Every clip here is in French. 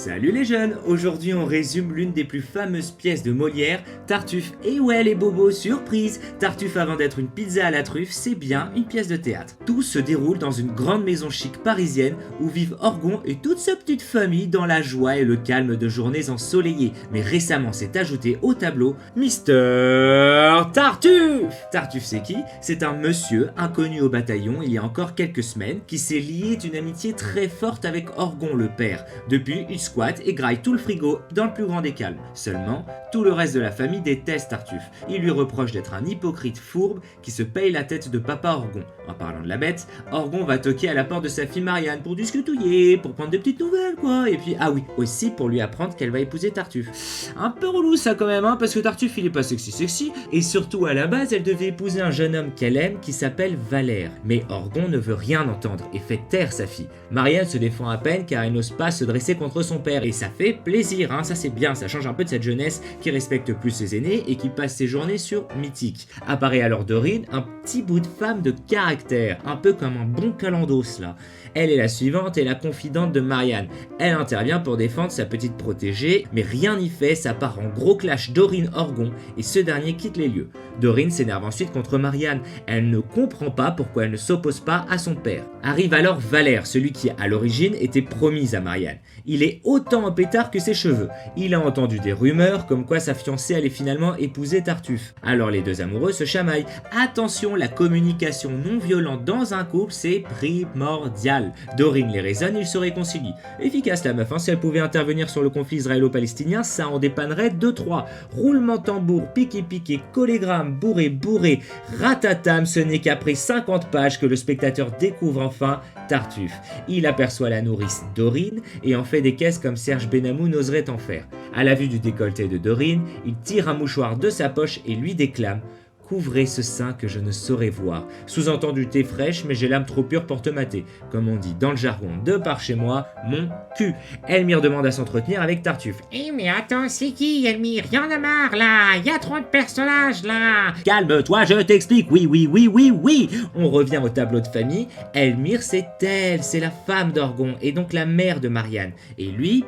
Salut les jeunes, aujourd'hui on résume l'une des plus fameuses pièces de Molière, Tartuffe. Et ouais les bobos, surprise, Tartuffe avant d'être une pizza à la truffe, c'est bien une pièce de théâtre. Tout se déroule dans une grande maison chic parisienne où vivent Orgon et toute sa petite famille dans la joie et le calme de journées ensoleillées. Mais récemment s'est ajouté au tableau Mister Tartuffe. Tartuffe c'est qui? C'est un monsieur inconnu au bataillon il y a encore quelques semaines qui s'est lié d'une amitié très forte avec Orgon le père. Depuis, il squatte et graille tout le frigo dans le plus grand des calmes. Seulement, tout le reste de la famille déteste Tartuffe. Il lui reproche d'être un hypocrite fourbe qui se paye la tête de papa Orgon. En parlant de la bête, Orgon va toquer à la porte de sa fille Marianne pour discutouiller, pour prendre des petites nouvelles quoi. Et puis, ah oui, aussi pour lui apprendre qu'elle va épouser Tartuffe. Un peu relou ça quand même, parce que Tartuffe il est pas sexy. Et surtout à la base, elle devait épouser un jeune homme qu'elle aime qui s'appelle Valère. Mais Orgon ne veut rien entendre et fait taire sa fille. Marianne se défend à peine car elle n'ose pas se dresser contre son père. Et ça fait plaisir, ça c'est bien, ça change un peu de cette jeunesse qui respecte plus ses aînés et qui passe ses journées sur Mythique. Apparaît alors Dorine, un petit bout de femme de caractère, un peu comme un bon calendos là. Elle est la suivante et la confidente de Marianne. Elle intervient pour défendre sa petite protégée, mais rien n'y fait, ça part en gros clash Dorine-Orgon et ce dernier quitte les lieux. Dorine s'énerve ensuite contre Marianne, elle ne comprend pas pourquoi elle ne s'oppose pas à son père. Arrive alors Valère, celui qui à l'origine était promis à Marianne. Il est autant en pétard que ses cheveux. Il a entendu des rumeurs comme quoi sa fiancée allait finalement épouser Tartuffe. Alors les deux amoureux se chamaillent. Attention, la communication non violente dans un couple c'est primordial. Dorine les raisonne, ils se réconcilient. Efficace la meuf, si elle pouvait intervenir sur le conflit israélo-palestinien, ça en dépannerait 2-3. Roulement tambour, piqué, collégramme, bourré, ratatam, ce n'est qu'après 50 pages que le spectateur découvre enfin Tartuffe. Il aperçoit la nourrice Dorine et en fait des caisses comme Serge Benamou n'oserait en faire. À la vue du décolleté de Dorine, il tire un mouchoir de sa poche et lui déclame « Couvrez ce sein que je ne saurais voir ». Sous-entendu t'es fraîche mais j'ai l'âme trop pure pour te mater. Comme on dit dans le jargon de par chez moi, mon cul. Elmire demande à s'entretenir avec Tartuffe. Eh mais attends, c'est qui Elmire? Y'en a marre là, y a trop de personnages là. Calme-toi, je t'explique, oui. On revient au tableau de famille. Elmire c'est elle, c'est la femme d'Orgon et donc la mère de Marianne. Et lui...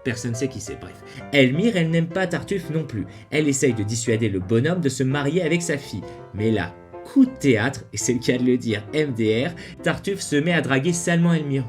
personne ne sait qui c'est, bref. Elmire, elle n'aime pas Tartuffe non plus. Elle essaye de dissuader le bonhomme de se marier avec sa fille. Mais là, coup de théâtre, et c'est le cas de le dire, MDR, Tartuffe se met à draguer salement Elmire.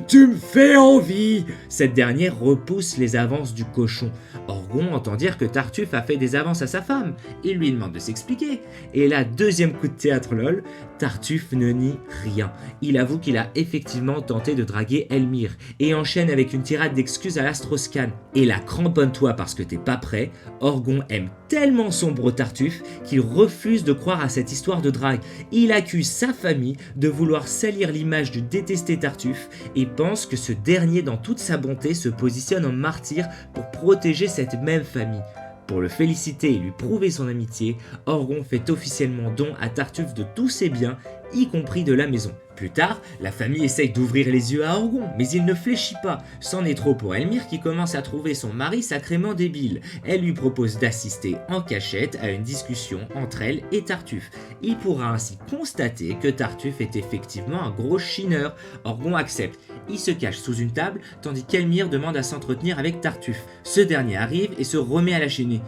Tu me fais envie. Cette dernière repousse les avances du cochon. Orgon entend dire que Tartuffe a fait des avances à sa femme. Il lui demande de s'expliquer. Et là, deuxième coup de théâtre lol, Tartuffe ne nie rien. Il avoue qu'il a effectivement tenté de draguer Elmire et enchaîne avec une tirade d'excuses à la Strauss-Kahn. Et là, cramponne-toi parce que t'es pas prêt, Orgon aime tellement son bro Tartuffe qu'il refuse de croire à cette histoire de drague. Il accuse sa famille de vouloir salir l'image du détesté Tartuffe et pense que ce dernier dans toute sa bonté se positionne en martyr pour protéger cette même famille. Pour le féliciter et lui prouver son amitié, Orgon fait officiellement don à Tartuffe de tous ses biens, y compris de la maison. Plus tard, la famille essaye d'ouvrir les yeux à Orgon, mais il ne fléchit pas. C'en est trop pour Elmire qui commence à trouver son mari sacrément débile. Elle lui propose d'assister en cachette à une discussion entre elle et Tartuffe. Il pourra ainsi constater que Tartuffe est effectivement un gros chineur. Orgon accepte. Il se cache sous une table, tandis qu'Elmire demande à s'entretenir avec Tartuffe. Ce dernier arrive et se remet à la chaîner.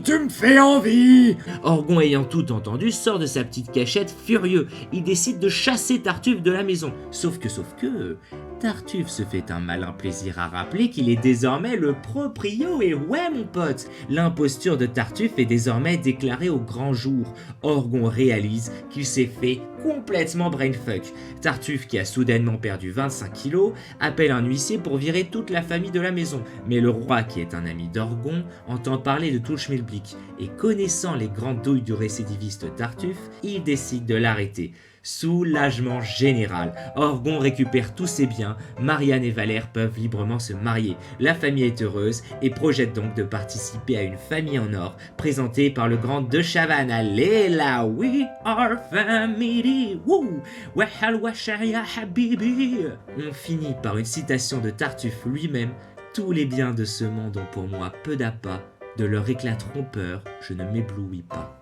Tu me fais envie. Orgon ayant tout entendu sort de sa petite cachette furieux. Il décide de chasser Tartuffe de la maison. Sauf que... Tartuffe se fait un malin plaisir à rappeler qu'il est désormais le proprio et ouais mon pote, l'imposture de Tartuffe est désormais déclarée au grand jour. Orgon réalise qu'il s'est fait complètement brainfuck. Tartuffe, qui a soudainement perdu 25 kilos, appelle un huissier pour virer toute la famille de la maison. Mais le roi, qui est un ami d'Orgon, entend parler de tout le schmilblick et connaissant les grandes douilles du récidiviste Tartuffe, il décide de l'arrêter. Soulagement général. Orgon récupère tous ses biens, Marianne et Valère peuvent librement se marier. La famille est heureuse et projette donc de participer à une famille en or présentée par le grand De Chavannes. Allez là, we are family. Woo! Wahal washar ya habibi. On finit par une citation de Tartuffe lui-même. Tous les biens de ce monde ont pour moi peu d'appât. De leur éclat trompeur, je ne m'éblouis pas.